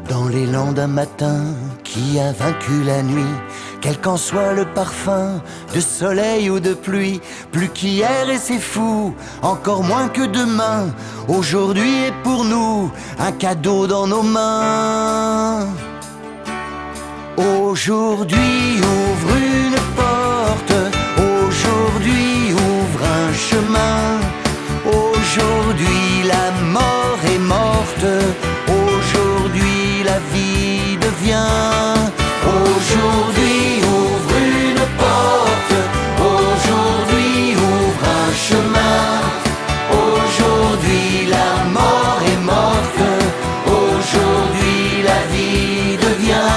Dans l'élan d'un matin qui a vaincu la nuit, quel qu'en soit le parfum, de soleil ou de pluie, plus qu'hier et c'est fou, encore moins que demain, aujourd'hui est pour nous un cadeau dans nos mains. Aujourd'hui ouvre une porte, aujourd'hui ouvre un chemin, aujourd'hui la mort est morte, aujourd'hui la vie devient. Aujourd'hui ouvre une porte, aujourd'hui ouvre un chemin, aujourd'hui la mort est morte, aujourd'hui la vie devient.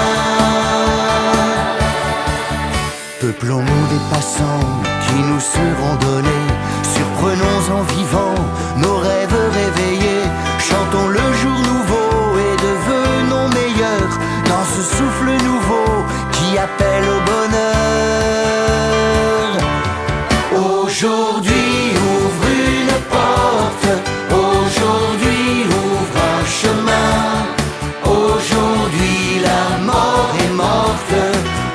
Peuplons-nous des passants qui nous seront donnés, surprenons en vivant nos rêves réveillés, chantons le jour nouveau et devenons meilleurs dans ce souffle nouveau qui appelle au bonheur. Aujourd'hui ouvre une porte, aujourd'hui ouvre un chemin, aujourd'hui la mort est morte,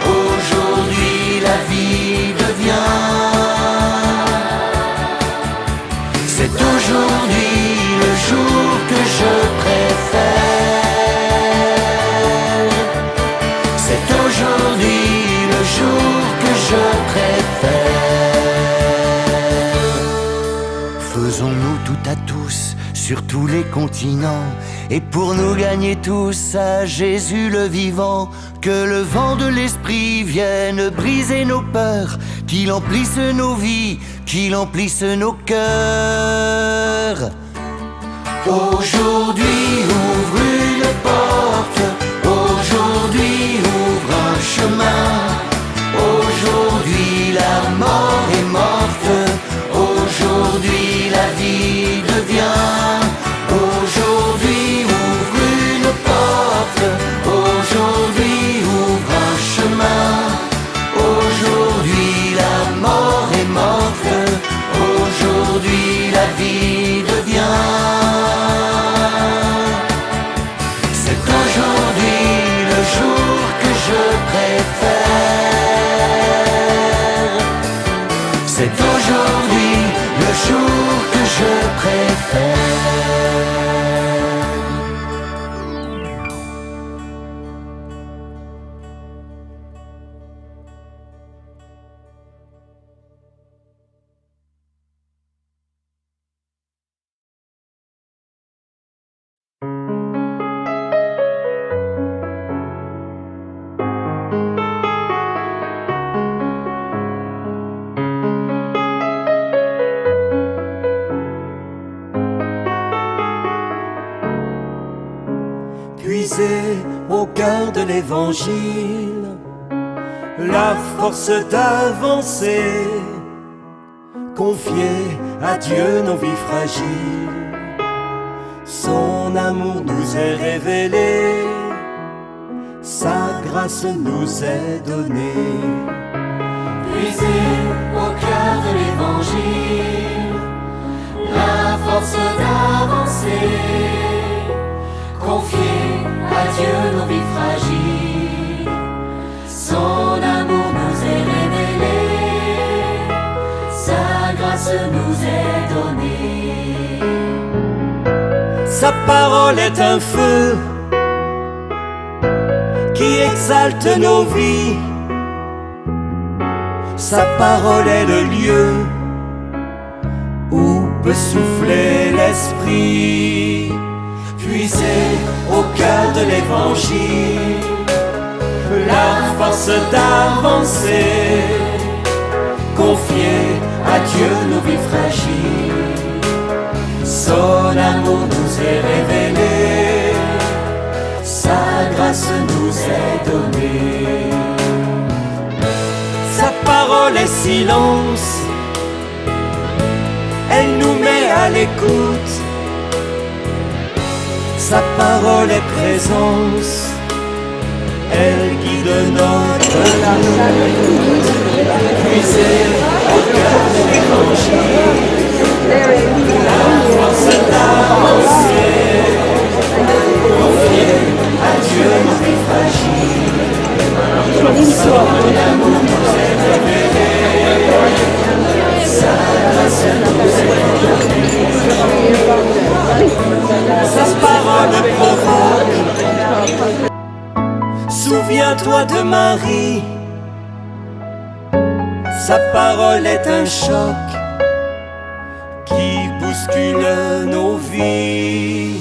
aujourd'hui la vie devient. C'est aujourd'hui le jour que je préfère. C'est aujourd'hui le jour que je préfère. Faisons-nous tout à tous sur tous les continents, et pour nous gagner tous à Jésus le vivant, que le vent de l'esprit vienne briser nos peurs, qu'il emplisse nos vies, qu'il emplisse nos cœurs. Aujourd'hui ouvre une porte, aujourd'hui ouvre un chemin, aujourd'hui la mort est morte, aujourd'hui la vie devient. Aujourd'hui ouvre une porte, aujourd'hui ouvre un chemin, aujourd'hui la mort est morte, aujourd'hui la vie devient. C'est aujourd'hui le jour que je préfère. C'est aujourd'hui le jour que je préfère. Puiser au cœur de l'évangile la force d'avancer, confier à Dieu nos vies fragiles. Son amour nous est révélé, sa grâce nous est donnée. Puiser au cœur de l'évangile la force d'avancer, confier à Dieu nos vies fragiles. Son amour nous est révélé, sa grâce nous est donnée. Sa parole est un feu qui exalte nos vies. Sa parole est le lieu où peut souffler l'esprit. Puiser au cœur de l'évangile la force d'avancer, confier à Dieu nos vies fragiles. Son amour nous est révélé, sa grâce nous est donnée. Sa parole est silence, elle nous met à l'écoute. Sa parole est présence, elle guide notre route. Puiser au cœur de l'évangile la force d'avancer, confier à Dieu Marie. Sa parole est un choc qui bouscule nos vies.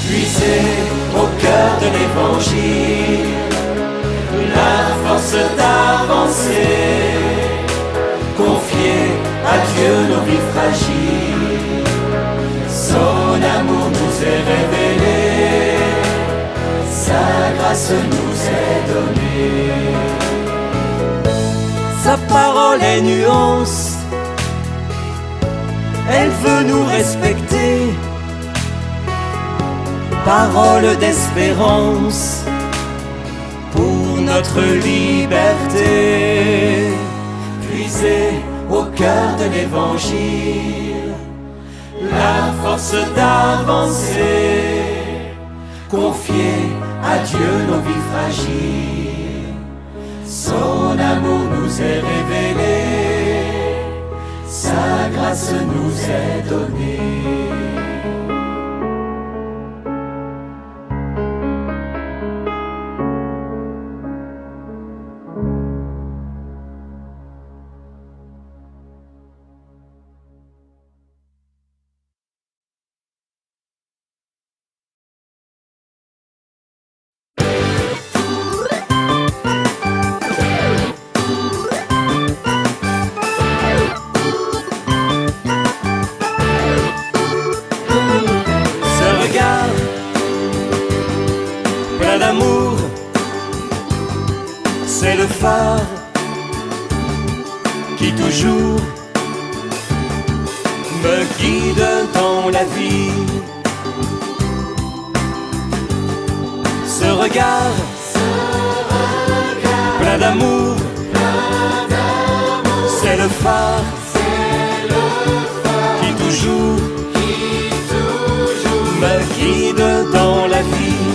Puisez au cœur de l'évangile la force d'avancer. Confiez à Dieu nos vies fragiles. Son amour nous est révélé. Sa grâce nous est donnée. Sa parole est nuance. Elle veut nous respecter. Parole d'espérance pour notre liberté. Puisez au cœur de l'évangile la force d'avancer. Confiez à Dieu nos vies fragiles. Son amour nous est révélé. Sa grâce nous est donnée. C'est le phare qui toujours me guide dans la vie. Ce regard plein d'amour, c'est le phare qui toujours me guide dans la vie.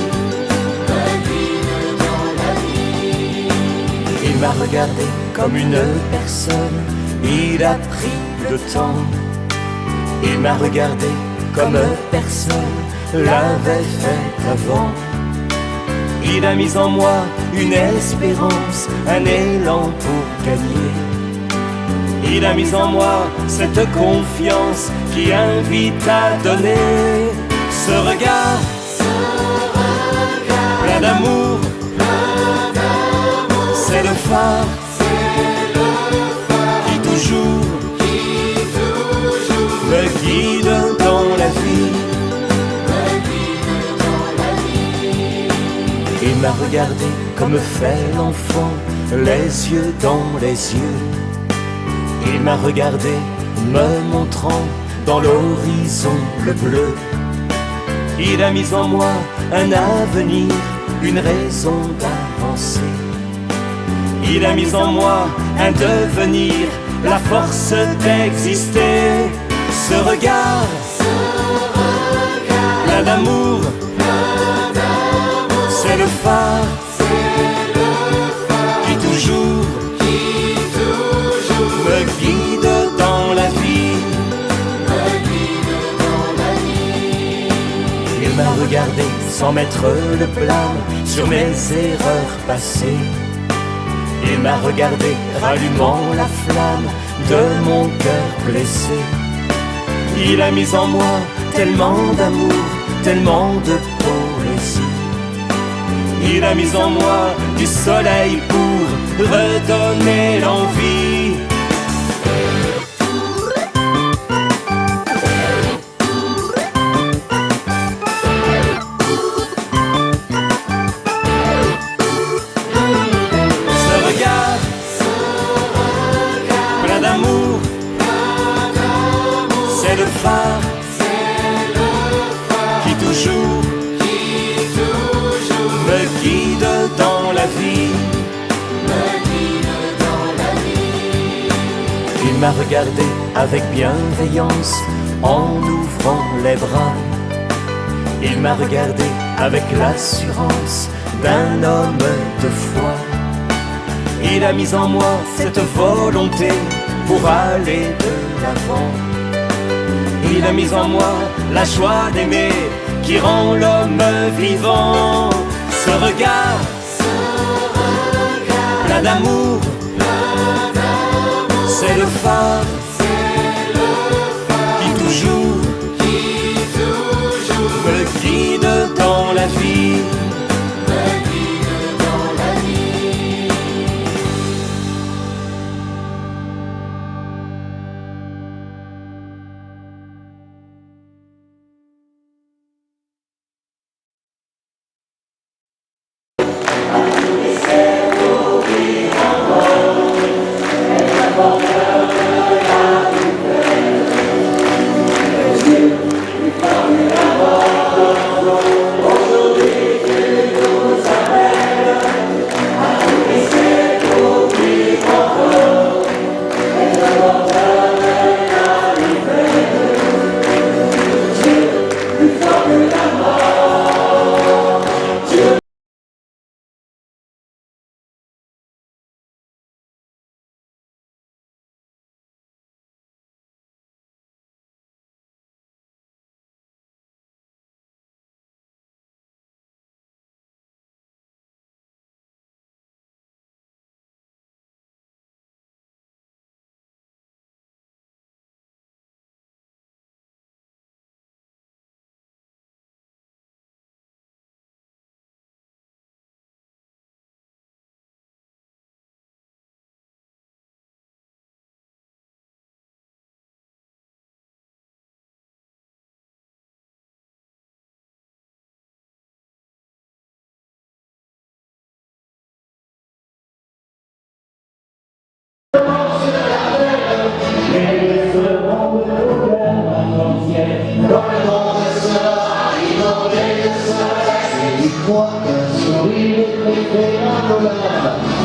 Il m'a regardé comme une personne, il a pris le temps. Il m'a regardé comme personne l'avait fait avant. Il a mis en moi une espérance, un élan pour gagner. Il a mis en moi cette confiance qui invite à donner. Ce regard plein d'amour, c'est le phare qui toujours me guide dans la vie. Il m'a regardé comme fait l'enfant, les yeux dans les yeux. Il m'a regardé me montrant dans l'horizon le bleu. Il a mis en moi un avenir, une raison d'avancer. Il a mis en moi un devenir, la force d'exister. Ce regard plein d'amour, c'est le phare qui toujours me guide dans la vie. Il m'a regardé sans mettre le blâme sur mes erreurs passées. Il m'a regardé rallumant la flamme de mon cœur blessé. Il a mis en moi tellement d'amour, tellement de poésie. Il a mis en moi du soleil pour redonner l'envie. C'est le phare qui toujours me guide dans la vie. Il m'a regardé avec bienveillance en ouvrant les bras. Il m'a regardé avec l'assurance d'un homme de foi. Il a mis en moi cette volonté pour aller de l'avant. Il a mis en moi la joie d'aimer qui rend l'homme vivant. Ce regard d'amour, c'est le phare qui toujours me guide dans la vie.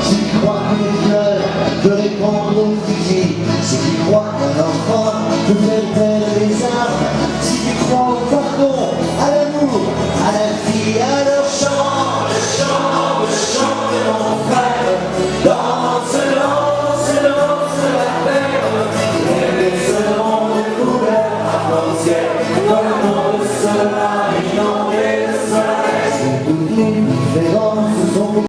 Si tu crois que les fleurs peuvent répondre au fusil, si tu crois qu'un enfant peut faire taire les arbres, si tu crois au pardon, à l'amour, à la vie, à leur chant, le chant de mon frère, danse la terre, et les seront recouverts d'arc-en-ciel, dans le monde sera inondé de soleil, c'est toutes les différences sont.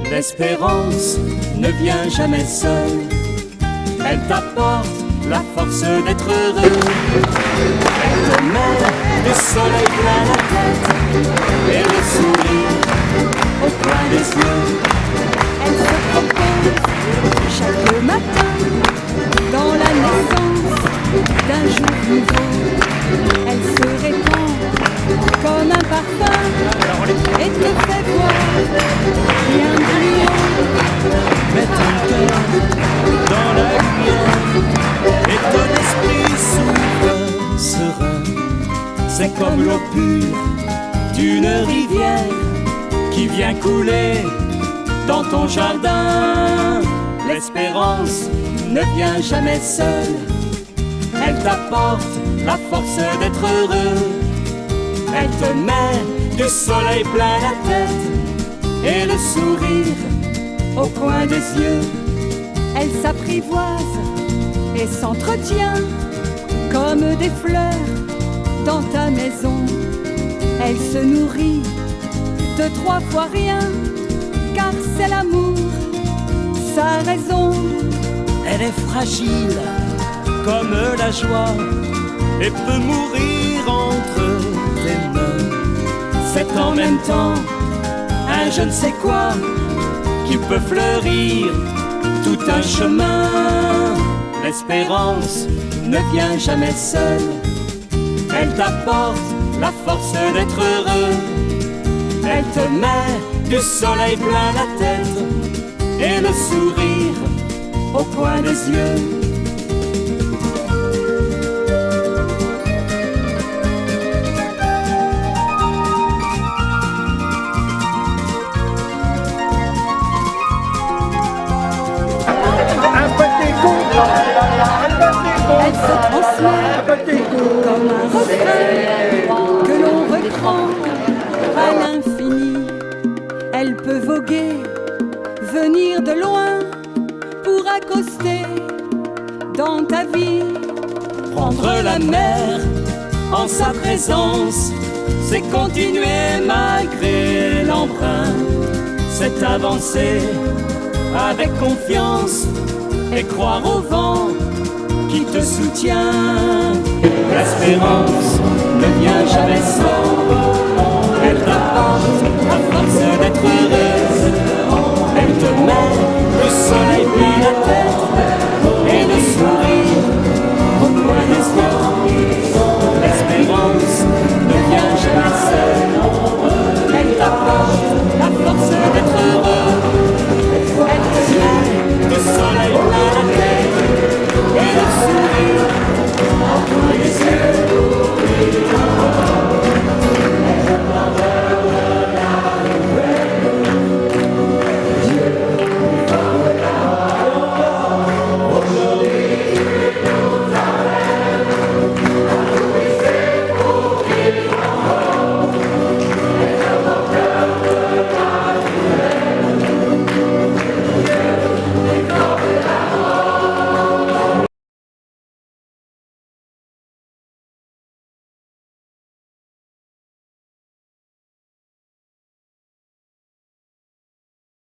L'espérance ne vient jamais seule, elle t'apporte la force d'être heureux. Elle te met du soleil plein la tête et le sourire au coin des yeux. Elle se propose chaque matin dans la naissance d'un jour nouveau. Elle se répand comme un parfum et te fait voir bien brillant. Mets ton cœur dans la lumière et ton esprit s'ouvre serein. C'est comme l'eau pure d'une rivière qui vient couler dans ton jardin. L'espérance ne vient jamais seule, elle t'apporte la force d'être heureux. Elle te met du soleil plein la tête et le sourire au coin des yeux. Elle s'apprivoise et s'entretient comme des fleurs dans ta maison. Elle se nourrit de 3 fois rien, car c'est l'amour, sa raison. Elle est fragile comme la joie et peut mourir entre tes mains. C'est en même temps un je ne sais quoi qui peut fleurir tout un chemin. L'espérance ne vient jamais seule, elle t'apporte la force d'être heureux. Elle te met du soleil plein la tête et le sourire au coin des yeux. Elle se transmet comme un refrain que l'on reprend à l'infini. Elle peut voguer, de loin pour accoster dans ta vie. Prendre la mer en sa présence, c'est continuer malgré l'emprunt. C'est avancer avec confiance et croire au vent qui te soutient. L'espérance ne vient jamais seule,